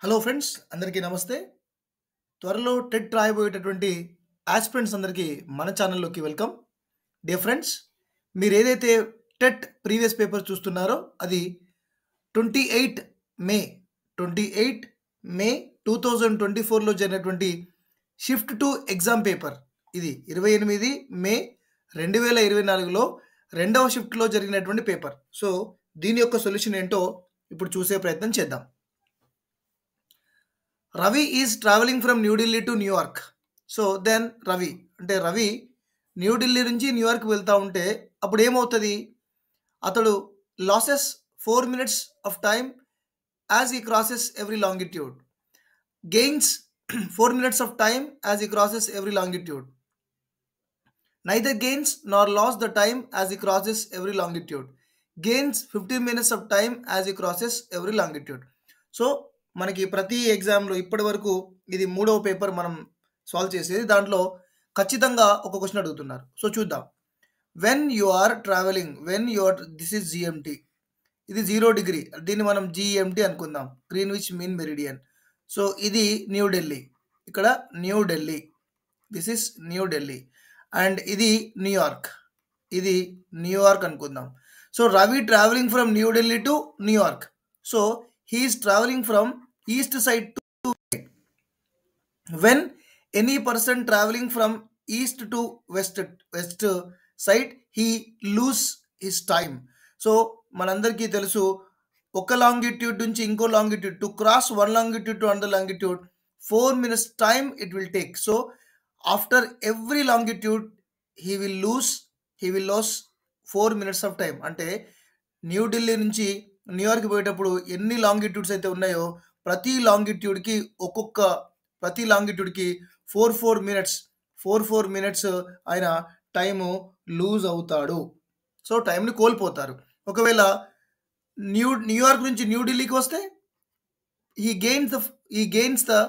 Hello friends అందరికీ నమస్తే. త్వరలో టెట్ రాయబోయేటటువంటి ఆస్పిరెంట్స్ అందరికీ మన ఛానల్‌లోకి వెల్కమ్. డియర్ ఫ్రెండ్స్, మీరేదైతే టెట్ ప్రీవియస్ పేపర్ చూస్తున్నారో అది 28 మే 28 మే 2024లో జరిగినటువంటి షిఫ్ట్ టు ఎగ్జామ్ పేపర్. ఇది 28 మే 2024లో రెండవ షిఫ్ట్‌లో జరిగినటువంటి పేపర్. సో, దీని యొక్క సొల్యూషన్ ఏంటో ఇప్పుడు చూసే ప్రయత్నం చేద్దాం. Ravi is travelling from New Delhi to New York. So then Ravi New Delhi నుంచి న్యూయార్క్ వెళ్తా ఉంటే అప్పుడు ఏమవుతుంది? అతడు loses 4 minutes of time as he crosses every longitude. Gains 4 minutes of time as he crosses every longitude. Neither gains nor lost the time as he crosses every longitude. Gains 15 minutes of time as he crosses every longitude. So మనకి ప్రతి ఎగ్జామ్లో ఇప్పటి వరకు ఇది మూడవ paper మనం solve చేసేది. దాంట్లో ఖచ్చితంగా ఒక క్వశ్చన్ అడుగుతున్నారు. సో చూద్దాం. When you are traveling, this is GMT, ఇది 0 డిగ్రీ, దీన్ని మనం జిఎంటీ అనుకుందాం, గ్రీన్విచ్ మీన్ మెరిడియన్. సో ఇది న్యూఢిల్లీ, ఇక్కడ New Delhi, this is New Delhi. And ఇది న్యూయార్క్ అనుకుందాం. So Ravi travelling from New Delhi to New York. So he is travelling from east side to when any person travelling from east to west side he lose his time. So మనందరికీ తెలుసు, ఒక longitude నుంచి ఇంకో longitude, to cross one longitude to another longitude 4 minutes time it will take. So after every longitude he will lose 4 minutes of time. అంటే న్యూఢిల్లీ నుంచి New York పోయేటప్పుడు ఎన్ని longitudes అయితే ఉన్నాయో ప్రతి లాంగిట్యూడ్కి 4 మినిట్స్ ఆయన టైము లూజ్ అవుతాడు. సో టైంని కోల్పోతారు. ఒకవేళ న్యూయార్క్ నుంచి న్యూఢిల్లీకి వస్తే he gains the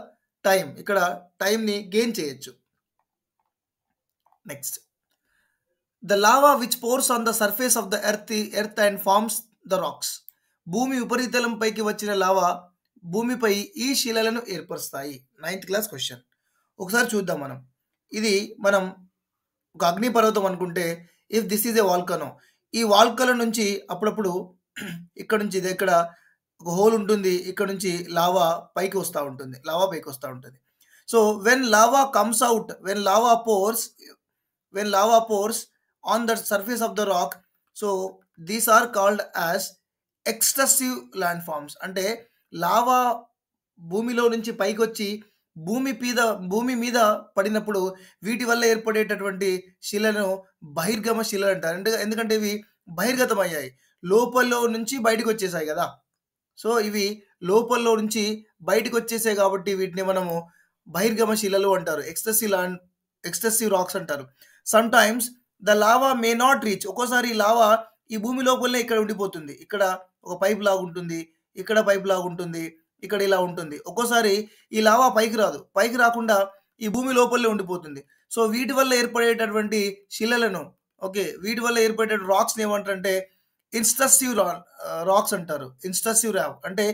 టైం, ఇక్కడ టైంని గెయిన్ చేయొచ్చు. Next, the lava which pours on the surface of the earth and forms the rocks. భూమి ఉపరితలంపైకి వచ్చిన లావా భూమిపై ఈ శిలలను ఏర్పరుస్తాయి. 9th class question. ఒకసారి చూద్దాం. ఇది మనం ఒక అగ్నిపర్వతం అనుకుంటే, if this is a volcano, ఈ వాల్కనో నుంచి అప్పుడప్పుడు ఇక్కడ నుంచి ఇక్కడ ఒక హోల్ ఉంటుంది, ఇక్కడ నుంచి లావా పైకి వస్తూ ఉంటుంది. So when lava comes out, when lava pours on the surface of the rock, so these are called as extrusive landforms. అంటే లావా భూమిలో నుంచి పైకి వచ్చి భూమి మీద పడినప్పుడు వీటి వల్ల ఏర్పడేటటువంటి శిలను బహిర్గమ శిలలు అంటారు. ఎందుకంటే ఇవి బహిర్గతం అయ్యాయి, లోపల నుంచి బయటకు వచ్చేసాయి కదా. సో ఇవి లోపల్లో నుంచి బయటకు వచ్చేసాయి కాబట్టి వీటిని మనము బహిర్గమ శిలలు అంటారు, ఎక్స్టెసివ్ రాక్స్ అంటారు. Some times the lava may not reach. ఒక్కోసారి లావా ఈ భూమి లోపలనే ఇక్కడ ఉండిపోతుంది. ఇక్కడ ఒక పైప్ లాగా ఉంటుంది, ఇక్కడ పైప్ లాగా ఉంటుంది, ఇక్కడ ఇలా ఉంటుంది. ఒక్కోసారి ఈ లావా పైకి రాకుండా ఈ భూమి లోపలనే ఉండిపోతుంది. సో వీటి వల్ల ఏర్పడేటటువంటి శిలలను, వీటి వల్ల ఏర్పడే రాక్స్ని ఏమంటారంటే ఇన్స్టసివ్ రాక్స్ అంటారు. ఇన్స్టసివ్ రాక్ అంటే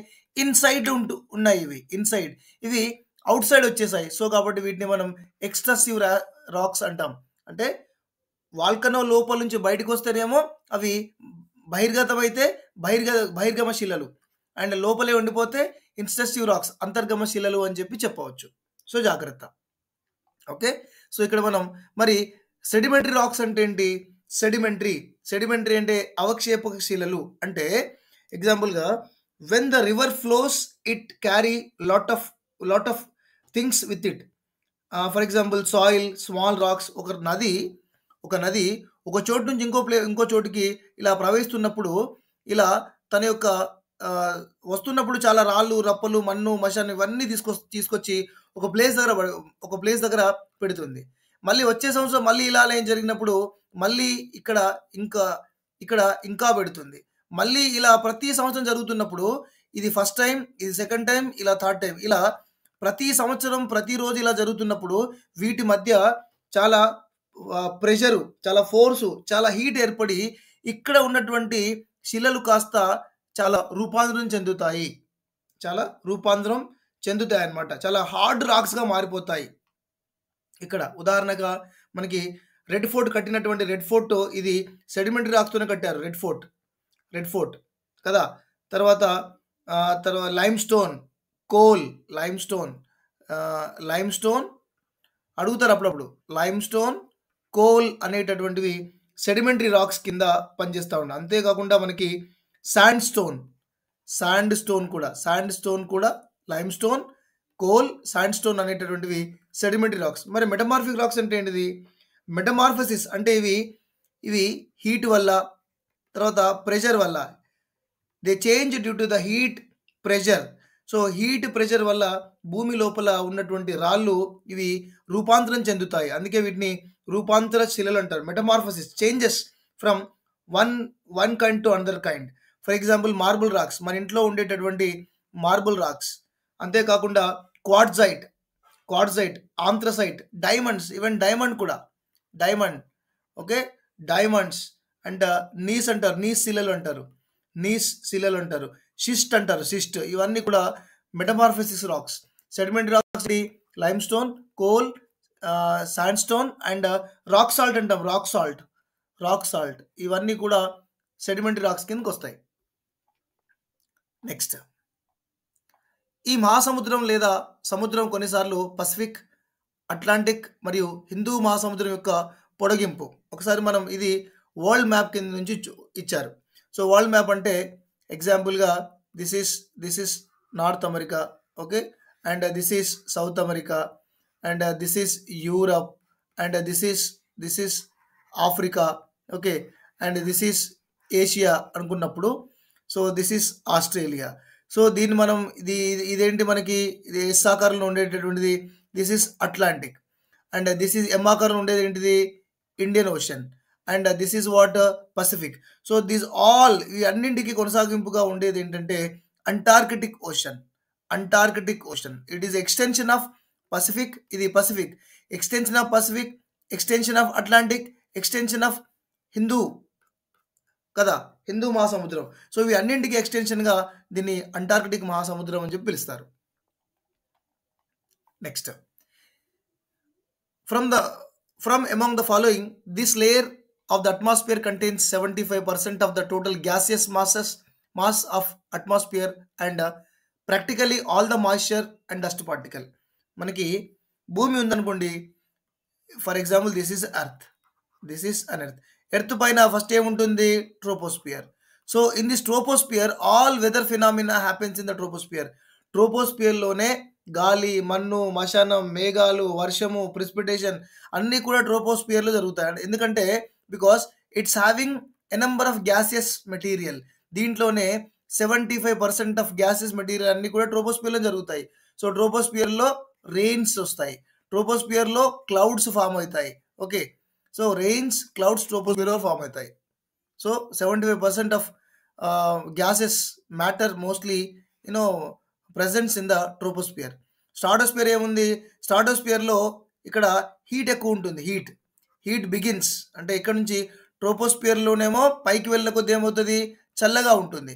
ఇన్సైడ్ ఉన్నాయి, ఇవి అవుట్ సైడ్ వచ్చేసాయి. సో కాబట్టి వీటిని మనం ఎక్స్టసివ్ రాక్స్ అంటాం. అంటే వాల్కనో లోపల నుంచి బయటకు వస్తేనేమో అవి బహిర్గమ శిలలు, అండ్ లోపలే ఉండిపోతే ఇన్స్టసివ్ రాక్స్, అంతర్గమ శిలలు అని చెప్పవచ్చు. సో జాగ్రత్త. ఓకే, సో ఇక్కడ మనం మరి సెడిమెంటరీ రాక్స్ అంటే ఏంటి? సెడిమెంటరీ అంటే అవక్షేపక శిలలు. అంటే ఎగ్జాంపుల్గా when the river flows it carry lot of things with it. For example soil, small rocks. ఒక నది ఒక చోటు నుంచి ఇంకో చోటుకి ఇలా ప్రవహిస్తున్నప్పుడు, ఇలా తన యొక్క వస్తున్నప్పుడు చాలా రాళ్ళు, రప్పలు, మన్ను, మషాన్ని ఇవన్నీ తీసుకొచ్చి ఒక ప్లేస్ దగ్గర పెడుతుంది. మళ్ళీ వచ్చే సంవత్సరం మళ్ళీ ఇలా ఏం జరిగినప్పుడు మళ్ళీ ఇక్కడ ఇంకా పెడుతుంది. మళ్ళీ ఇలా ప్రతి సంవత్సరం జరుగుతున్నప్పుడు ఇది ఫస్ట్ టైం, ఇది సెకండ్ టైం, ఇలా థర్డ్ టైం, ఇలా ప్రతి సంవత్సరం ప్రతిరోజు ఇలా జరుగుతున్నప్పుడు వీటి మధ్య చాలా ప్రెషరు, చాలా ఫోర్సు, చాలా హీట్ ఏర్పడి ఇక్కడ ఉన్నటువంటి శిలలు కాస్త చాలా రూపాంతరం చెందుతాయి అన్నమాట. చాలా హార్డ్ రాక్స్‌గా మారిపోతాయి. ఇక్కడ ఉదాహరణగా మనకి రెడ్ ఫోర్ట్ కట్టినటువంటి రెడ్ ఫోర్ట్ ఇది సెడిమెంటరీ రాక్స్‌తోనే కట్టారు. రెడ్ ఫోర్ట్ కదా! తర్వాత lime stone, coal, lime stone అడుగుతారు అప్పుడప్పుడు. లైమ్ స్టోన్, కోల్ అనేటటువంటివి సెడిమెంటరీ రాక్స్ కింద పనిచేస్తా ఉన్నాయి. అంతేకాకుండా మనకి శాండ్ స్టోన్ కూడా lime stone, coal, sand stone అనేటటువంటివి సెడిమెంటరీ రాక్స్. మరి మెటమార్ఫిక్ రాక్స్ అంటే ఏంటిది? మెటమార్ఫసిస్ అంటే ఇవి హీట్ వల్ల, తర్వాత ప్రెషర్ వల్ల, they change due to the heat, pressure. So, heat, pressure వల్ల భూమి లోపల ఉన్నటువంటి రాళ్ళు ఇవి రూపాంతరం చెందుతాయి. అందుకే వీటిని రూపాంతర శిలలు అంటారు. Metamorphosis changes from one kind to another kind. For example marble rocks, మన ఇంట్లో ఉండేటటువంటి మార్బుల్ రాక్స్. అంతేకాకుండా quartzite, anthracite, diamonds, even diamond కూడా, diamond okay, diamonds and gneiss శిలలు అంటారు. షిస్ట్ ఇవన్నీ కూడా metamorphosis rocks. Sedimentary rocks limestone, coal, sandstone and rock salt అంటాం. రాక్ సాల్ట్ ఇవన్నీ కూడా సెడిమెంటరీ రాక్స్ కిందకి వస్తాయి. నెక్స్ట్, ఈ మహాసముద్రం లేదా సముద్రం కొన్నిసార్లు పసిఫిక్, అట్లాంటిక్ మరియు హిందూ మహాసముద్రం యొక్క పొడిగింపు. ఒకసారి మనం ఇది వరల్డ్ మ్యాప్ కింద నుంచి ఇచ్చారు. సో వరల్డ్ మ్యాప్ అంటే ఎగ్జాంపుల్గా this is North America, okay, and this is South America, and this is Europe, and this is Africa, okay, and this is Asia అనుకున్నప్పుడు, so this is Australia. So దీన్ని మనం ఇదేంటి మనకి ఇది S ఆకారంలో ఉండేటటువంటిది this is Atlantic, and this is M ఆకారంలో ఉండేది ఏంటిది Indian Ocean, and this is what Pacific. So this all ఈ అన్నింటికి కొనసాగింపుగా ఉండేది ఏంటంటే Antarctic Ocean. It is extension of Pacific, ఇది Pacific, extension of Pacific, extension of Atlantic, extension of Hindu కదా, హిందూ మహాసముద్రం. సో ఇవి అన్నింటికి ఎక్స్టెన్షన్గా దీన్ని అంటార్కిటిక్ మహాసముద్రం అని చెప్పి పిలుస్తారు. Next, from among the following this layer of the atmosphere contains 75% of the total gaseous mass of atmosphere and practically all the moisture and dust particle. మనకి భూమి ఉందనుకోండి, for example this is an earth పైన first ఏముంటుంది troposphere. So in this troposphere all weather phenomena happens in the ట్రోపోస్పియర్లోనే గాలి, మన్ను, మశానం, మేఘాలు, వర్షము, ప్రిసిపిటేషన్ అన్నీ కూడా ట్రోపోస్పియర్లో జరుగుతాయి. ఎందుకంటే because it's having a number of gaseous material. దీంట్లోనే 75% ఆఫ్ గ్యాసియస్ మెటీరియల్ అన్ని కూడా ట్రోపోస్పియర్లో జరుగుతాయి. సో ట్రోపోస్పియర్లో రెయిన్స్ వస్తాయి, ట్రోపోస్పియర్లో క్లౌడ్స్ ఫామ్ అవుతాయి. ఓకే, సో రెయిన్స్, క్లౌడ్స్ ట్రోపోస్పియర్లో ఫామ్ అవుతాయి. So 75% of gases matter mostly presence in the troposphere. Stratosphere ఏముంది, స్ట్రాటోస్పియర్లో ఇక్కడ హీట్ ఎక్కువ ఉంటుంది. హీట్ బిగిన్స్ అంటే ఇక్కడ నుంచి ట్రోపోస్పియర్లోనేమో పైకి వెళ్ళిన కొద్ది ఏమవుతుంది చల్లగా ఉంటుంది.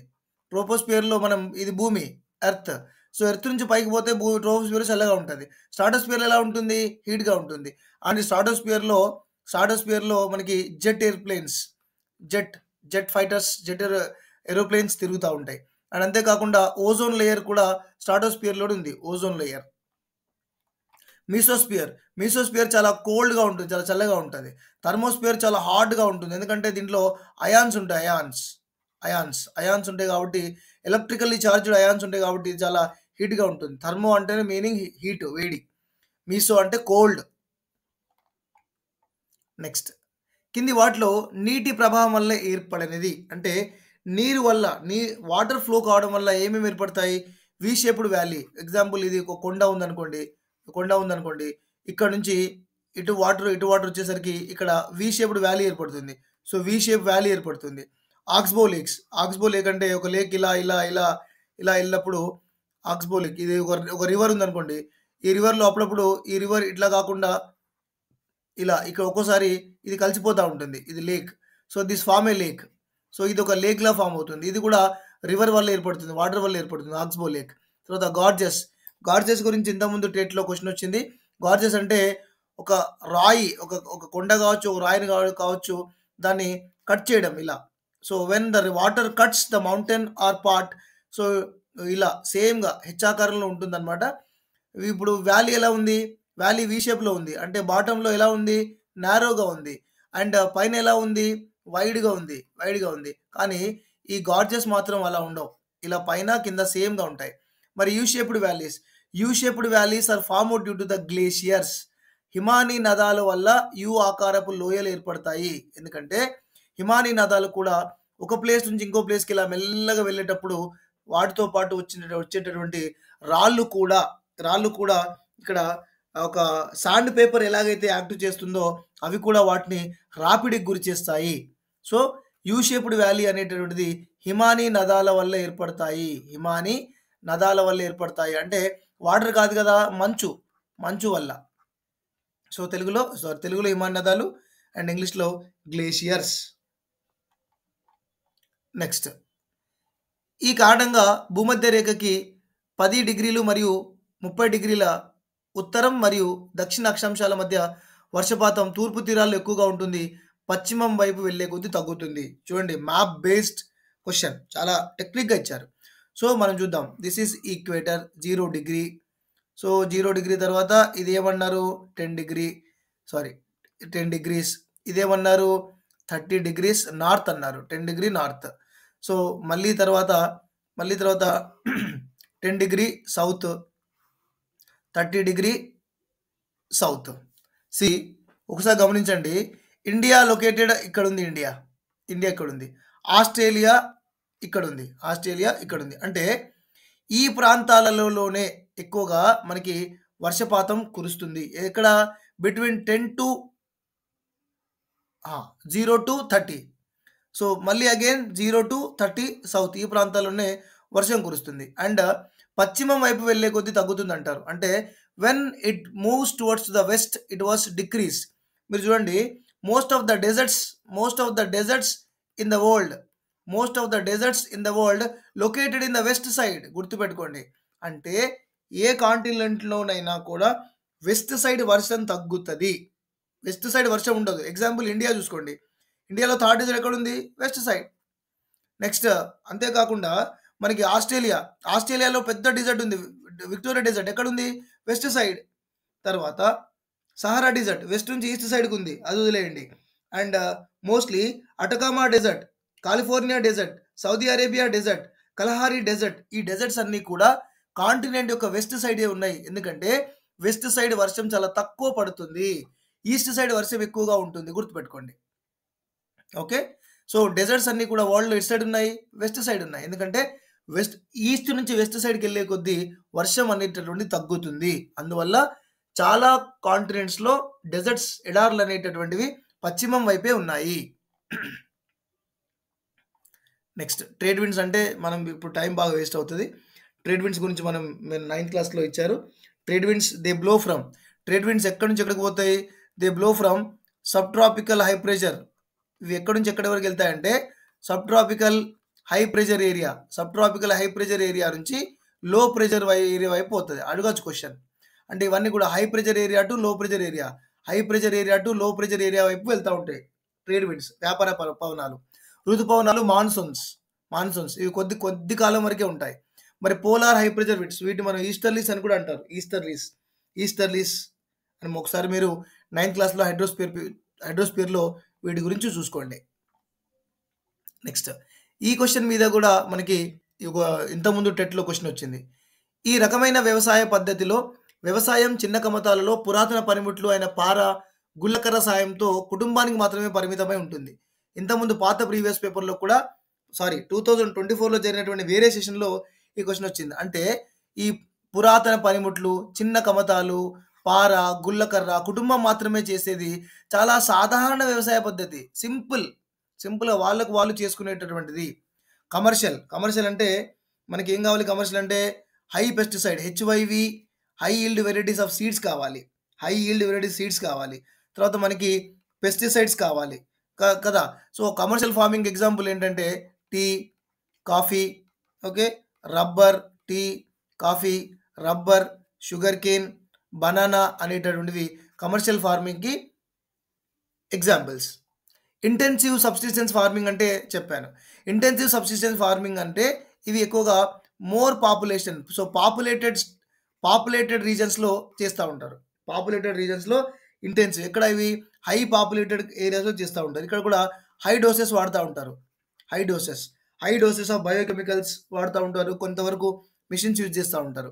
ట్రోపోస్పియర్లో మనం ఇది భూమి ఎర్త్, సో ఎర్త్ నుంచి పైకి పోతే ట్రోపోస్పియర్ చల్లగా ఉంటుంది. స్ట్రాటోస్పియర్ ఎలా ఉంటుంది, హీట్గా ఉంటుంది. అండ్ స్ట్రాటోస్పియర్లో మనకి జెట్ ఫైటర్స్, ఏరోప్లేన్స్ తిరుగుతూ ఉంటాయి. అండ్ అంతేకాకుండా ఓజోన్ లేయర్ కూడా స్ట్రాటోస్పియర్లో ఉంది. Ozone layer. మీసోస్పియర్ చాలా కోల్డ్గా ఉంటుంది, చాలా చల్లగా ఉంటుంది. థర్మోస్పియర్ చాలా హాట్గా ఉంటుంది, ఎందుకంటే దీంట్లో అయాన్స్ ఉంటాయి. అయాన్స్ ఉంటాయి కాబట్టి, ఎలక్ట్రికల్లీ చార్జ్డ్ అయాన్స్ ఉంటాయి కాబట్టి ఇది చాలా హీట్గా ఉంటుంది. థర్మో అంటేనే మీనింగ్ హీట్, వేడి. మీసో అంటే కోల్డ్. నెక్స్ట్, కింది వాటిలో నీటి ప్రవాహం వల్ల ఏర్పడినది అంటే నీరు వల్ల వాటర్ ఫ్లో కావడం వల్ల ఏమేమి ఏర్పడతాయి, వి షేప్డ్ వ్యాలీ. ఎగ్జాంపుల్ ఇది ఒక కొండ ఉందనుకోండి, ఇక్కడ నుంచి ఇటు వాటర్ వచ్చేసరికి ఇక్కడ వి షేప్డ్ వ్యాలీ ఏర్పడుతుంది. సో వి షేప్ వ్యాలీ ఏర్పడుతుంది. ఆక్స్బో లేక్ అంటే ఒక లేక్ ఇలా వెళ్ళినప్పుడు ఆక్స్బో లేక్. ఇది ఒక రివర్ ఉందనుకోండి, ఈ రివర్లో అప్పుడప్పుడు ఈ రివర్ ఇట్లా కాకుండా ఇలా ఇక్కడ ఒక్కోసారి ఇది కలిసిపోతూ ఉంటుంది, ఇది lake. So this form a lake. So ఇది ఒక లేక్లా ఫామ్ అవుతుంది. ఇది కూడా రివర్ వల్ల ఏర్పడుతుంది, వాటర్ వల్ల ఏర్పడుతుంది, ఆక్స్బో లేక్. తర్వాత గార్జెస్ గురించి ఇంతకుముందు టెట్లో క్వశ్చన్ వచ్చింది. గార్జెస్ అంటే ఒక రాయి, ఒక కొండ కావచ్చు, ఒక రాయిని కావచ్చు, దాన్ని కట్ చేయడం ఇలా. So when the water cuts the mountain or part, so ఇలా సేమ్గా హెచ్చాకారంలో ఉంటుందన్నమాట. ఇప్పుడు వ్యాలీ ఎలా ఉంది? వ్యాలీ వి షేప్లో ఉంది. అంటే బాటంలో ఎలా ఉంది? నారోగా ఉంది. అండ్ పైన ఎలా ఉంది? వైడ్గా ఉంది. కానీ ఈ గార్జెస్ మాత్రం అలా ఉండవు. ఇలా పైన కింద సేమ్గా ఉంటాయి. మరి U shaped valleys are formed due to the glaciers. హిమానీ నదాల వల్ల యూ ఆకారపు లోయలు ఏర్పడతాయి. ఎందుకంటే హిమానీ నదాలు కూడా ఒక ప్లేస్ నుంచి ఇంకో ప్లేస్కి ఇలా మెల్లగా వెళ్ళేటప్పుడు వాటితో పాటు వచ్చేటటువంటి రాళ్ళు కూడా ఇక్కడ ఒక సాండ్ పేపర్ ఎలాగైతే యాక్ట్ చేస్తుందో అవి కూడా వాటిని రాపిడికి గురి చేస్తాయి. సో యూ షేప్డ్ వ్యాలీ అనేటటువంటిది హిమానీ నదాల వల్ల ఏర్పడతాయి. అంటే వాటర్ కాదు కదా, మంచు వల్ల. సో తెలుగులో హిమానీ నదాలు అండ్ ఇంగ్లీష్లో గ్లేషియర్స్. నెక్స్ట్, ఈ కారణంగా భూమధ్య రేఖకి 10 డిగ్రీలు మరియు 30 డిగ్రీల ఉత్తరం మరియు దక్షిణ అక్షాంశాల మధ్య వర్షపాతం తూర్పు తీరాల్లో ఎక్కువగా ఉంటుంది, పశ్చిమం వైపు వెళ్ళే కొద్దీ తగ్గుతుంది. చూడండి, మ్యాప్ బేస్డ్ క్వశ్చన్, చాలా టెక్నిక్గా ఇచ్చారు. సో మనం చూద్దాం. This is equator 0 degree. So 0 degree తర్వాత ఇది ఏమన్నారు? 10 డిగ్రీస్. ఇదేమన్నారు? 30 డిగ్రీస్ నార్త్ అన్నారు. 10 డిగ్రీ నార్త్. సో మళ్ళీ తర్వాత 10 degree south, 30 degree south. See ఒకసారి గమనించండి, ఇండియా లొకేటెడ్ ఇక్కడ ఉంది. ఇండియా ఇక్కడ ఉంది. ఆస్ట్రేలియా ఇక్కడ ఉంది. అంటే ఈ ప్రాంతాలలోనే ఎక్కువగా మనకి వర్షపాతం కురుస్తుంది. ఎక్కడ? Between 0 to 30. సో మళ్ళీ అగైన్ 0 to 30 సౌత్, ఈ ప్రాంతాల్లోనే వర్షం కురుస్తుంది. అండ్ పశ్చిమం వైపు వెళ్ళే కొద్దీ తగ్గుతుంది అంటారు. అంటే when it moves towards the west it was decrease. మీరు చూడండి, most of the deserts in the world located in the west side. గుర్తుపెట్టుకోండి, అంటే ఏ కాంటినెంట్లోనైనా కూడా వెస్ట్ సైడ్ వర్షం తగ్గుతుంది, వెస్ట్ సైడ్ వర్షం ఉండదు. ఎగ్జాంపుల్ ఇండియా చూసుకోండి, ఇండియాలో థర్డ్ డెజర్ట్ ఎక్కడ ఉంది? West side. నెక్స్ట్, అంతేకాకుండా మనకి ఆస్ట్రేలియాలో పెద్ద డెజర్ట్ ఉంది, విక్టోరియా డెజర్ట్ ఎక్కడ ఉంది? West side. తర్వాత సహారా డెజర్ట్ వెస్ట్ నుంచి ఈస్ట్ సైడ్కి ఉంది, అది వదిలేయండి. And mostly Atacama desert, California desert, Saudi Arabia desert, Kalahari desert, ఈ డెజర్ట్స్ అన్నీ కూడా కాంటినెంట్ యొక్క వెస్ట్ సైడే ఉన్నాయి. ఎందుకంటే వెస్ట్ సైడ్ వర్షం చాలా తక్కువ పడుతుంది, ఈస్ట్ సైడ్ వర్షం ఎక్కువగా ఉంటుంది. గుర్తుపెట్టుకోండి. ఓకే, సో డెజర్ట్స్ అన్నీ కూడా వరల్డ్లో ఎటు సైడ్ ఉన్నాయి? వెస్ట్ సైడ్ ఉన్నాయి. ఎందుకంటే ఈస్ట్ నుంచి వెస్ట్ సైడ్కి వెళ్ళే కొద్దీ వర్షం అనేటటువంటి తగ్గుతుంది. అందువల్ల చాలా కాంటినెంట్స్లో డెజర్ట్స్, ఎడార్లు అనేటటువంటివి పశ్చిమం వైపే ఉన్నాయి. Next, trade winds. అంటే మనం ఇప్పుడు టైం బాగా వేస్ట్ అవుతుంది. ట్రేడ్ విండ్స్ గురించి మనం 9th క్లాస్లో ఇచ్చారు. ట్రేడ్ విండ్స్ ట్రేడ్ విండ్స్ ఎక్కడి నుంచి ఎక్కడికి పోతాయి? They blow from sub tropical high pressure. ఇవి ఎక్కడి నుంచి ఎక్కడి వరకు వెళ్తాయంటే sub tropical high pressure area నుంచి లో ప్రెషర్ ఏరియా వైపు పోతుంది. అడగచ్చు క్వశ్చన్. అంటే ఇవన్నీ కూడా హై ప్రెషర్ ఏరియా టు లో ప్రెషర్ ఏరియా వైపు వెళ్తూ ఉంటాయి ట్రేడ్ విండ్స్, వ్యాపార పవనాలు. ఋతుపవనాలు మాన్సూన్స్ ఇవి కొద్ది కాలం వరకే ఉంటాయి. మరి పోలార్ హై ప్రెషర్ విండ్స్, వీటి మనం ఈస్టర్లీస్ అని కూడా అంటారు. ఈస్టర్లీస్ అని ఒకసారి మీరు 9th క్లాస్లో హైడ్రోస్పియర్లో వీటి గురించి చూసుకోండి. నెక్స్ట్, ఈ క్వశ్చన్ మీద కూడా మనకి ఇంతకుముందు టెట్లో క్వశ్చన్ వచ్చింది. ఈ రకమైన వ్యవసాయ పద్ధతిలో వ్యవసాయం చిన్న కమతాలలో పురాతన పనిముట్లు అయిన పార, గుల్లకర్ర సాయంతో కుటుంబానికి మాత్రమే పరిమితమై ఉంటుంది. ఇంతకుముందు పాత ప్రీవియస్ పేపర్లో కూడా 2024లో జరిగినటువంటి వేరే సెషన్లో ఈ క్వశ్చన్ వచ్చింది. అంటే ఈ పురాతన పనిముట్లు, చిన్న కమతాలు, పార, గుల్లకర్ర కుటుంబం మాత్రమే చేసేది చాలా సాధారణ వ్యవసాయ పద్ధతి. సింపుల్గా వాళ్ళకు వాళ్ళు చేసుకునేటటువంటిది. కమర్షియల్ అంటే మనకి ఏం కావాలి? కమర్షియల్ అంటే high pesticide, HYV, high yield varieties of seeds కావాలి. తర్వాత మనకి పెస్టిసైడ్స్ కావాలి కదా. సో కమర్షియల్ ఫార్మింగ్ ఎగ్జాంపుల్ ఏంటంటే tea, coffee, okay, rubber, tea, coffee, rubber, sugar cane, banana అనేటటువంటివి కమర్షియల్ ఫార్మింగ్కి ఎగ్జాంపుల్స్. ఇంటెన్సివ్ సబ్సిస్టెన్స్ ఫార్మింగ్ అంటే చెప్పాను. ఇంటెన్సివ్ సబ్సిస్టెన్స్ ఫార్మింగ్ అంటే ఇవి ఎక్కువగా మోర్ పాపులేషన్, సో పాపులేటెడ్ రీజన్స్లో చేస్తూ ఉంటారు. పాపులేటెడ్ రీజన్స్లో ఇంటెన్సివ్, ఎక్కడ ఇవి హై పాపులేటెడ్ ఏరియాస్లో చేస్తూ ఉంటారు. ఇక్కడ కూడా హై డోసెస్ వాడుతూ ఉంటారు. హై డోసెస్ ఆఫ్ బయోకెమికల్స్ వాడుతూ ఉంటారు. కొంతవరకు మిషన్స్ యూజ్ చేస్తూ ఉంటారు.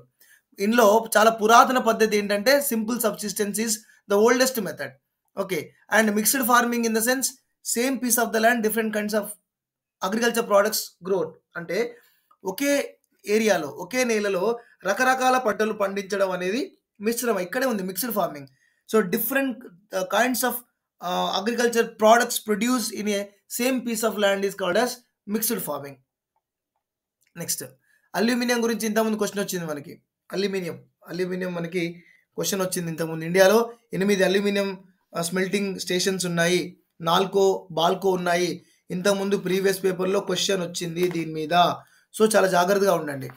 ఇందులో చాలా పురాతన పద్ధతి ఏంటంటే simple subsistence is the oldest method. Okay, and mixed farming in the sense same piece of the land different kinds of agriculture products growth. అంటే ఒకే ఏరియాలో ఒకే నేలలో రకరకాల పంటలు పండించడం అనేది మిశ్రమ, ఇక్కడే ఉంది mixed farming. So different kinds of agriculture products produce in a same piece of land is called as mixed farming. Next aluminium గురించి ఇంతకుముందు క్వశ్చన్ వచ్చింది మనకి. అల్యూమినియం మనకి క్వశ్చన్ వచ్చింది ఇంతకుముందు. ఇండియాలో 8 అల్యూమినియం స్మెల్టింగ్ స్టేషన్స్ ఉన్నాయి, నాల్కో, బాల్కో ఉన్నాయి. ఇంతకుముందు ప్రీవియస్ పేపర్లో క్వశ్చన్ వచ్చింది దీని మీద. సో చాలా జాగ్రత్తగా ఉండండి.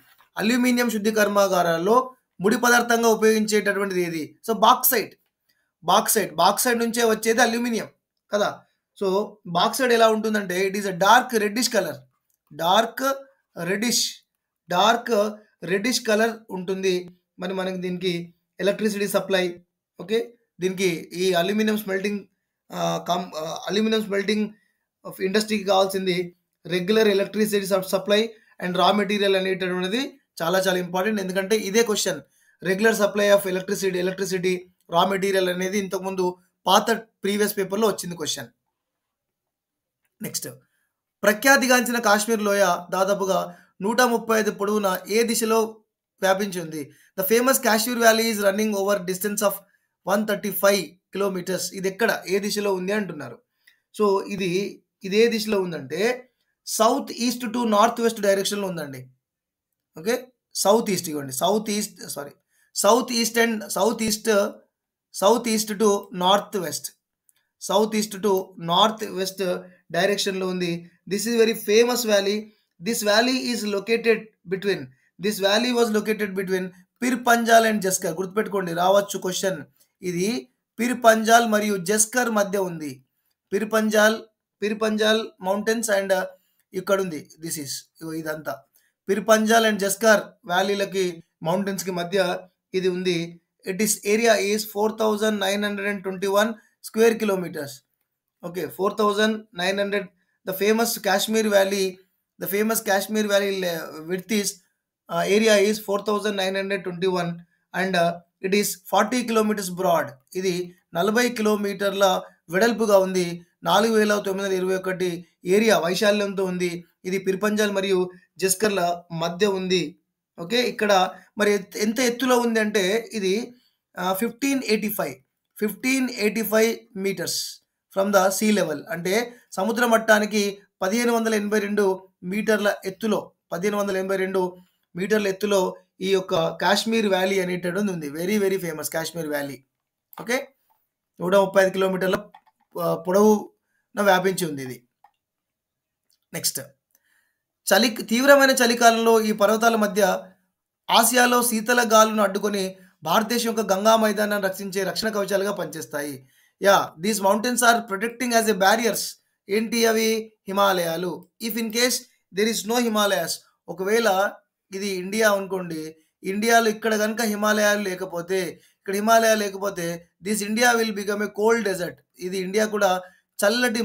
అల్యూమినియం శుద్ధి కర్మాగారాల్లో ముడి పదార్థంగా ఉపయోగించేటటువంటిది ఏది? సో బాక్సైట్ నుంచే వచ్చేది అల్యూమినియం కదా. సో బాక్సైట్ ఎలా ఉంటుందంటే it is a dark reddish colour ఉంటుంది. మనకి దీనికి ఎలక్ట్రిసిటీ సప్లై, ఓకే, దీనికి ఈ అల్యూమినియం స్మెల్టింగ్ ఇండస్ట్రీకి కావాల్సింది regular electricity supply and raw material అనేటటువంటిది చాలా చాలా ఇంపార్టెంట్. ఎందుకంటే ఇదే question, regular supply of electricity raw material అనేది ఇంతకుముందు పాత ప్రీవియస్ పేపర్లో వచ్చింది క్వశ్చన్. నెక్స్ట్, ప్రఖ్యాతిగాంచిన కాశ్మీర్ లోయ దాదాపుగా 135 పొడవున ఏ దిశలో వ్యాపించి ఉంది? The famous Kashmir valley is running over distance of 135 kilometres. ఇది ఎక్కడ, ఏ దిశలో ఉంది అంటున్నారు. సో ఇది ఏ దిశలో ఉందంటే south east to north west డైరెక్షన్లో ఉందండి. Okay, south east to north west డైరెక్షన్లో ఉంది. This is very famous valley. This valley was located between Pir Panjal and Zanskar. గుర్తుపెట్టుకోండి, రావచ్చు క్వశ్చన్. ఇది పిర్ పంజాల్ మరియు జస్కర్ మధ్య ఉంది. పిర్ పంజాల్ మౌంటైన్స్ అండ్ ఇక్కడ ఉంది. ఇదంతా పిర్ పంజాల్ అండ్ జస్కర్ వ్యాలీలకి మౌంటైన్స్ కి మధ్య ఇది ఉంది. Area is 4921 square kilometres. Okay, 4900. The famous Kashmir Valley width is area is 4921 and it is 40 kilometers broad. ఇది 40 కిలోమీటర్ల వెడల్పుగా ఉంది. 4921 ఏరియా వైశాల్యంతో ఉంది. ఇది పిర్పంజాల్ మరియు జస్కర్ల మధ్య ఉంది. ఓకే, ఇక్కడ మరి ఎంత ఎత్తులో ఉంది అంటే ఇది 1585 meters from the sea level. అంటే సముద్ర మట్టానికి 1582 మీటర్ల ఎత్తులో ఈ యొక్క కాశ్మీర్ వ్యాలీ అనేటటువంటి ఉంది. Very very famous Kashmir valley. Okay, 135 కిలోమీటర్ల పొడవున వ్యాపించి ఉంది ఇది. నెక్స్ట్, తీవ్రమైన చలికాలంలో ఈ పర్వతాల మధ్య ఆసియాలో శీతల గాలును అడ్డుకొని భారతదేశం యొక్క గంగా మైదానాన్ని రక్షించే రక్షణ కవచాలుగా పనిచేస్తాయి. These mountains are protecting as a barriers. ఏంటి అవి? హిమాలయాలు. If in case there is no Himalayas, ఒకవేళ ఇది ఇండియా అనుకోండి, ఇండియాలో ఇక్కడ కనుక హిమాలయాలు లేకపోతే this India will become a cold desert. ఇది ఇండియా కూడా చల్లటి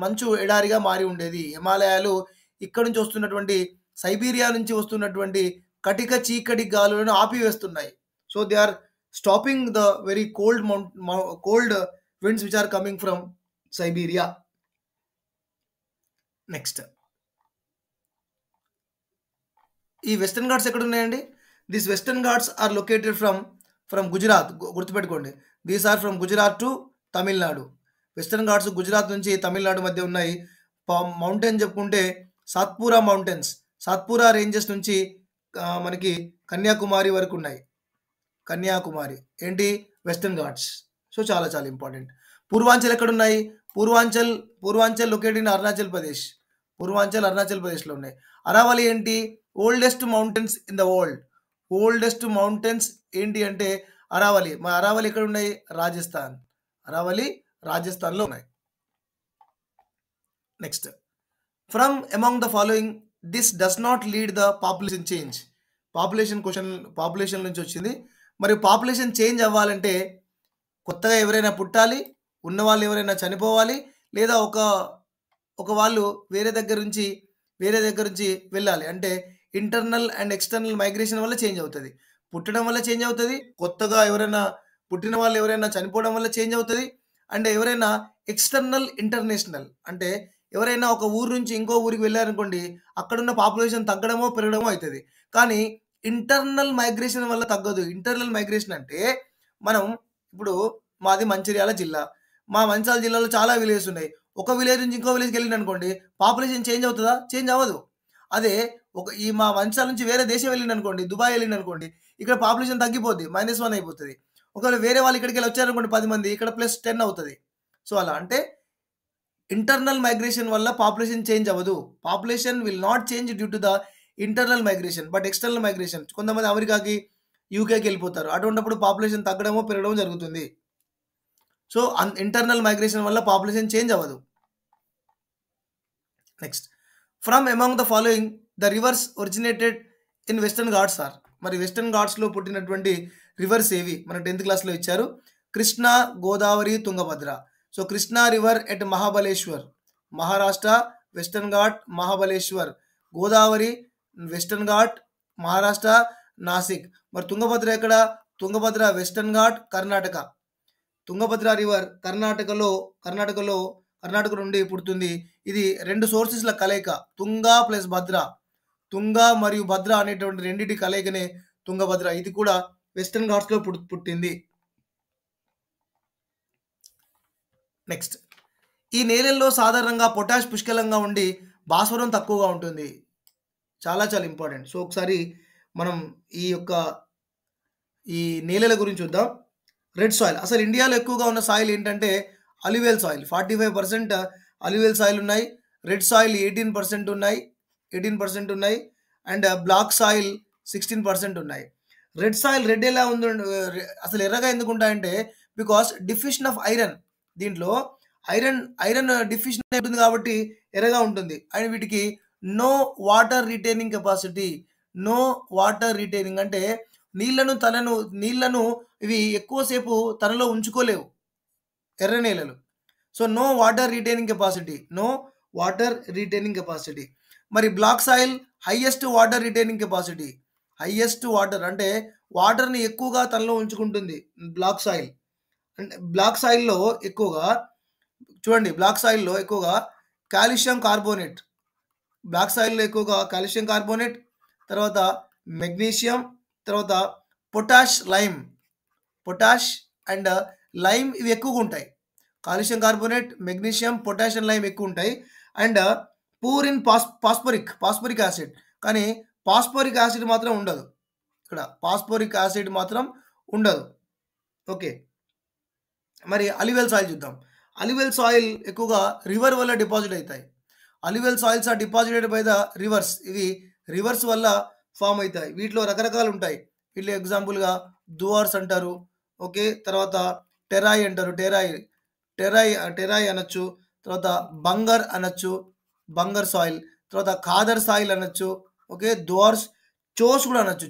మంచు ఎడారిగా మారి ఉండేది. హిమాలయాలు ఇక్కడ నుంచి వస్తున్నటువంటి సైబీరియా నుంచి వస్తున్నటువంటి కటిక చీకటి గాలులను ఆపివేస్తున్నాయి. So they are stopping the very cold winds which are coming from Siberia. Next, ఈ వెస్టర్న్ ఘాట్స్ ఎక్కడ ఉన్నాయండి? This western Ghats are located from Gujarat. గుర్తుపెట్టుకోండి, these are from Gujarat to Tamil Nadu. Western Ghats Gujarat నుంచి తమిళనాడు మధ్య ఉన్నాయి. మౌంటైన్ చెప్పుకుంటే సాత్పురా రేంజెస్ నుంచి మనకి కన్యాకుమారి వరకు ఉన్నాయి. ఏంటి? వెస్టర్న్ ఘాట్స్. సో చాలా చాలా ఇంపార్టెంట్. పూర్వాంచల్ ఎక్కడున్నాయి? పూర్వాంచల్ లొకేటెడ్ ఇన్ అరుణాచల్ ప్రదేశ్లో ఉన్నాయి. అరావళి ఏంటి? Oldest mountains in the world. Coldest mountains ఏంటి అంటే అరావలి. మరి అరావలి ఎక్కడ ఉన్నాయి? రాజస్థాన్. అరావలి రాజస్థాన్‌లో ఉన్నాయి. Next, from among the following this does not lead the population change. Population నుంచి వచ్చింది. మరి పాపులేషన్ చేంజ్ అవ్వాలంటే కొత్తగా ఎవరైనా పుట్టాలి, ఉన్నవాళ్ళు ఎవరైనా చనిపోవాలి, లేదా ఒక వాళ్ళు వేరే దగ్గర నుంచి వెళ్ళాలి. అంటే ఇంటర్నల్ అండ్ ఎక్స్టర్నల్ మైగ్రేషన్ వల్ల చేంజ్ అవుతది. పుట్టడం వల్ల చేంజ్ అవుతది. కొత్తగా ఎవరైనా పుట్టిన వాళ్ళు ఎవరైనా చనిపోవడం వల్ల చేంజ్ అవుతది. అండ్ ఎవరైనా ఎక్స్టర్నల్, ఇంటర్నేషనల్ అంటే ఎవరైనా ఒక ఊరు నుంచి ఇంకో ఊరికి వెళ్లారనుకోండి, అక్కడున్న పాపులేషన్ తగ్గడమో, పెరగడమో అయితది. కానీ ఇంటర్నల్ మైగ్రేషన్ వల్ల తగ్గదు. ఇంటర్నల్ మైగ్రేషన్ అంటే మనం ఇప్పుడు మాది మంచిర్యాల జిల్లా. మా మంచిర్యాల జిల్లాలో చాలా విలేజెస్ ఉన్నాయి. ఒక విలేజ్ నుంచి ఇంకో విలేజ్‌కి వెళ్ళిండనుకోండి, పాపులేషన్ చేంజ్ అవుతదా? చేంజ్ అవ్వదు. అదే మా మంచిర్యాల నుంచి వేరే దేశం వెళ్ళిండనుకోండి, దుబాయ్ వెళ్ళిండనుకోండి, ఇక్కడ పాపులేషన్ తగ్గిపోద్ది. -1 అయిపోతది. ఒకవేళ వేరే వాళ్ళు ఇక్కడికెళ్ళి వచ్చారనుకోండి 10 మంది, ఇక్కడ +10 అవుతది. సో, అలా అంటే ఇంటర్నల్ మైగ్రేషన్ వల్ల పాపులేషన్ చేంజ్ అవ్వదు. Population will not change due to the internal migration. But external migration కొంతమంది అమెరికాకి, యూకేకి వెళ్ళిపోతారు. అటువంటప్పుడు పాపులేషన్ తగ్గడమో, పెరగడమో జరుగుతుంది. సో, ఇంటర్నల్ మైగ్రేషన్ వల్ల పాపులేషన్ చేంజ్ అవ్వదు. Next, from among the following the rivers originated in western Ghats are. మరి వెస్టర్న్ ఘాట్స్‌లో పుట్టినటువంటి రివర్స్ ఏవి? మన 10th క్లాస్‌లో ఇచ్చారు. Krishna, Godavari, Tungabhadra. So, Krishna river at Mahabaleshwar, Maharashtra, western ghat, Mahabaleshwar. Godavari, western ghat, Maharashtra, Nashik. మరి తుంగభద్ర ఎక్కడ? తుంగభద్ర వెస్టర్న్ ఘాట్, కర్ణాటక. తుంగభద్ర రివర్ కర్ణాటక నుండి పుడుతుంది. ఇది 2 సోర్సెస్‌ల కలయిక. తుంగా ప్లస్ భద్ర. తుంగా మరియు భద్ర అనేటువంటి రెండిటి కలయికనే తుంగభద్ర. ఇది కూడా వెస్టర్న్ ఘాట్స్‌లో పుట్టింది. నెక్స్ట్, ఈ నేలల్లో సాధారణంగా పొటాష్ పుష్కలంగా ఉండి భాస్వరం తక్కువగా ఉంటుంది. చాలా చాలా ఇంపార్టెంట్. సో, ఒకసారి మనం ఈ నేలల గురించి చూద్దాం. Red soil. అసలు ఇండియాలో ఎక్కువగా ఉన్న సాయిల్ ఏంటంటే అల్యూవియల్ సాయిల్. 45% అల్యూవియల్ సాయిల్ ఉన్నాయి. రెడ్ సాయిల్ 18% ఉన్నాయి. అండ్ బ్లాక్ సాయిల్ 16% ఉన్నాయి. రెడ్ సాయిల్ ఎలా ఉంది? అసలు ఎర్రగా ఎందుకు ఉంటాయంటే బికాస్ డిఫిషన్ ఆఫ్ ఐరన్. దీంట్లో ఐరన్ డిఫిషన్ ఉంటుంది కాబట్టి ఎర్రగా ఉంటుంది. అండ్ వీటికి no water retaining capacity. No water retaining అంటే నీళ్లను ఇవి ఎక్కువసేపు తనలో ఉంచుకోలేవు ఎర్ర నేలలు. So, no water retaining capacity. మరి black soil highest water retaining capacity. Highest water అంటే వాటర్‌ని ఎక్కువగా తనలో ఉంచుకుంటుంది బ్లాక్ సాయిల్. అంటే బ్లాక్ సాయిల్‌లో ఎక్కువగా చూడండి, కాల్షియం కార్బోనేట్. బ్లాక్ సాయిల్‌లో ఎక్కువగా కాల్షియం కార్బోనేట్, తర్వాత మెగ్నీషియం, తర్వాత పొటాష్ అండ్ లైమ్ ఇవి ఎక్కువగా ఉంటాయి. Calcium carbonate, magnesium, potash and lime ఎక్కువ ఉంటాయి. And poor in phosphoric acid. కానీ పాస్పరిక్ యాసిడ్ మాత్రం ఉండదు. ఇక్కడ పాస్పరిక్ యాసిడ్ మాత్రం ఉండదు. ఓకే. మరి అల్యూవియల్ సాయిల్ చూద్దాం. అల్యూవియల్ సాయిల్ ఎక్కువగా రివర్ వల్ల డిపాజిట్ అవుతాయి. Alluvial soils are deposited by the rivers. ఇవి రివర్స్ వల్ల ఫామ్ అవుతాయి. వీటిలో రకరకాలు ఉంటాయి. వీటిలో ఎగ్జాంపుల్‌గా దువార్స్ అంటారు. ఓకే. తర్వాత టెరాయ్ అంటారు. టెరాయ్ అనొచ్చు. తర్వాత బంగర్ అనొచ్చు. బంగర్ సాయిల్. తర్వాత ఖాదర్ సాయిల్ అనొచ్చు. ఓకే. దువార్స్, చోస్ కూడా అనొచ్చు.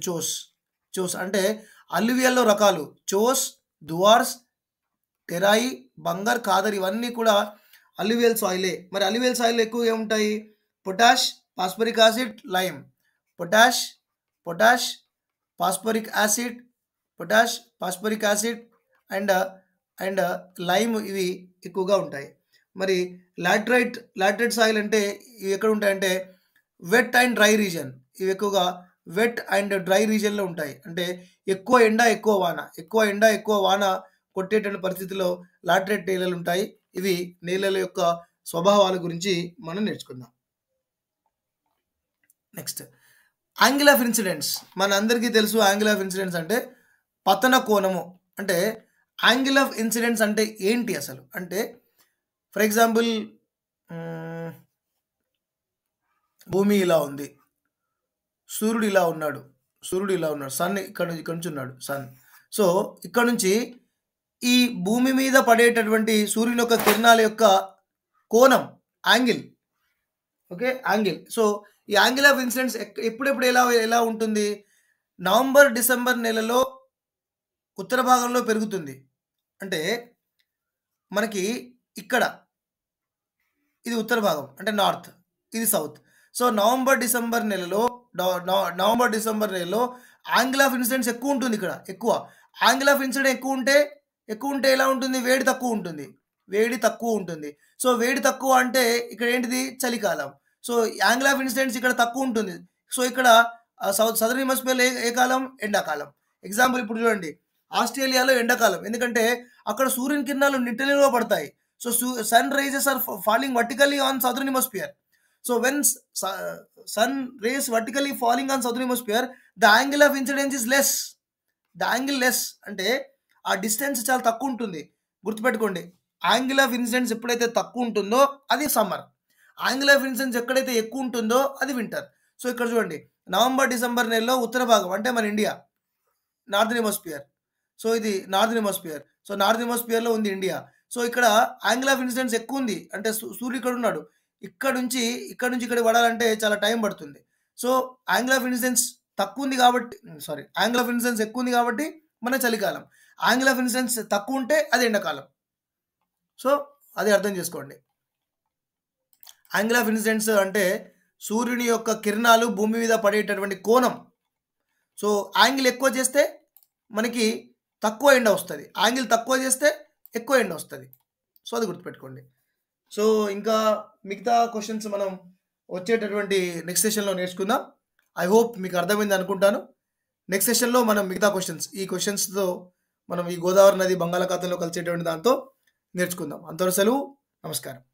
చోస్ అంటే అల్యూవియల్‌లో రకాలు. చోస్, దువార్స్, టెరాయి, బంగర్, ఖాదర్ ఇవన్నీ కూడా అల్యూవియల్ సాయిలే. మరి అల్యూవియల్ సాయిల్‌లో ఎక్కువ ఏముంటాయి? Potash, phosphoric acid, lime. Potash, phosphoric acid and lime ఇవి ఎక్కువగా ఉంటాయి. మరి లాటరైట్ సాయిల్ అంటే ఇవి ఎక్కడ ఉంటాయంటే వెట్ అండ్ డ్రై రీజియన్. ఇవి ఎక్కువగా వెట్ అండ్ డ్రై రీజియన్‌లో ఉంటాయి. అంటే ఎక్కువ ఎండ, ఎక్కువ వాన కొట్టేటువంటి పరిస్థితిలో లాటరైట్ నేలలు ఉంటాయి. ఇవి నేలల యొక్క స్వభావాల గురించి మనం నేర్చుకుందాం. Next, angle of incidence. మనందరికీ తెలుసు యాంగిల్ ఆఫ్ ఇన్సిడెన్స్ అంటే పతన కోణము. అంటే యాంగిల్ ఆఫ్ ఇన్సిడెన్స్ అంటే ఏంటి అసలు? అంటే ఫర్ ఎగ్జాంపుల్ భూమి ఇలా ఉంది, సూర్యుడు ఇలా ఉన్నాడు, సూర్యుడు ఇలా ఉన్నాడు. సన్ ఇక్కడ నుంచి ఉన్నాడు సన్. సో, ఇక్కడ నుంచి ఈ భూమి మీద పడేటటువంటి సూర్యుని యొక్క కిరణాల యొక్క కోణం, యాంగిల్. ఓకే. యాంగిల్. సో, ఈ యాంగిల్ ఆఫ్ ఇన్సిడెన్స్ ఎప్పుడెప్పుడు ఎలా ఉంటుంది? నవంబర్, డిసెంబర్ నెలలో ఉత్తర భాగంలో పెరుగుతుంది. అంటే మనకి ఇక్కడ ఇది ఉత్తర భాగం అంటే నార్త్, ఇది సౌత్. సో, నవంబర్, డిసెంబర్ నెలలో యాంగిల్ ఆఫ్ ఇన్సిడెన్స్ ఎక్కువ ఉంటుంది ఇక్కడ. ఎక్కువ యాంగిల్ ఆఫ్ ఇన్సిడెన్స్ ఎక్కువ ఉంటే ఎలా ఉంటుంది? వేడి తక్కువ ఉంటుంది. సో, వేడి తక్కువ అంటే ఇక్కడ ఏంటిది? చలికాలం. సో, యాంగిల్ ఆఫ్ ఇన్సిడెన్స్ ఇక్కడ తక్కువ ఉంటుంది. సో, ఇక్కడ సదరన్ హెమిస్ఫియర్‌లో ఏ కాలం? ఎండాకాలం. ఎగ్జాంపుల్ ఇప్పుడు చూడండి, ఆస్ట్రేలియాలో ఎండాకాలం. ఎందుకంటే అక్కడ సూర్యుని కిరణాలు నిట్టనిలువ పడతాయి. So, sun rises are falling vertically on southern hemisphere. So, when sun rays vertically falling on southern hemisphere, the angle of incidence is less. The angle less అంటే ఆ డిస్టెన్స్ చాలా తక్కువ ఉంటుంది. గుర్తుపెట్టుకోండి, యాంగిల్ ఆఫ్ ఇన్సిడెన్స్ ఎప్పుడైతే తక్కువ ఉంటుందో అది సమ్మర్. యాంగిల్ ఆఫ్ ఇన్సిడెన్స్ ఎక్కడైతే ఎక్కువ ఉంటుందో అది వింటర్. సో, ఇక్కడ చూడండి, నవంబర్, డిసెంబర్ నెలలో ఉత్తర భాగం అంటే మన ఇండియా, నార్దర్న్ హెమిస్ఫియర్. సో, ఇది నార్దర్న్ హెమిస్ఫియర్. సో, నార్దర్న్ హెమిస్ఫియర్‌లో ఉంది ఇండియా. సో, ఇక్కడ యాంగిల్ ఆఫ్ ఇన్సిడెన్స్ ఎక్కువ ఉంది. అంటే సూర్యుడు ఇక్కడ ఉన్నాడు. ఇక్కడ నుంచి ఇక్కడికి పడాలంటే చాలా టైం పడుతుంది. So, angle of incidence angle of incidence ఎక్కువ ఉంది కాబట్టి మన చలికాలం. యాంగిల్ ఆఫ్ ఇన్సిడెన్స్ తక్కువ ఉంటే అది ఎండాకాలం. సో, అది అర్థం చేసుకోండి. యాంగిల్ ఆఫ్ ఇన్సిడెన్స్ అంటే సూర్యుని యొక్క కిరణాలు భూమి మీద పడేటటువంటి కోణం. సో, యాంగిల్ ఎక్కువ చేస్తే మనకి తక్కువ ఎండ వస్తుంది. యాంగిల్ తక్కువ చేస్తే ఎక్కువ ఎండ వస్తుంది. సో, అది గుర్తుపెట్టుకోండి. సో, ఇంకా మిగతా క్వశ్చన్స్ మనం వచ్చేటటువంటి నెక్స్ట్ సెషన్లో నేర్చుకుందాం. ఐ హోప్ మీకు అర్థమైంది అనుకుంటాను. నెక్స్ట్ సెషన్లో మనం మిగతా ఈ క్వశ్చన్స్తో మనం ఈ గోదావరి నది బంగాళాఖాతంలో కలిసేటువంటి దాంతో నేర్చుకుందాం. అంతవరకు సెలవు. నమస్కారం.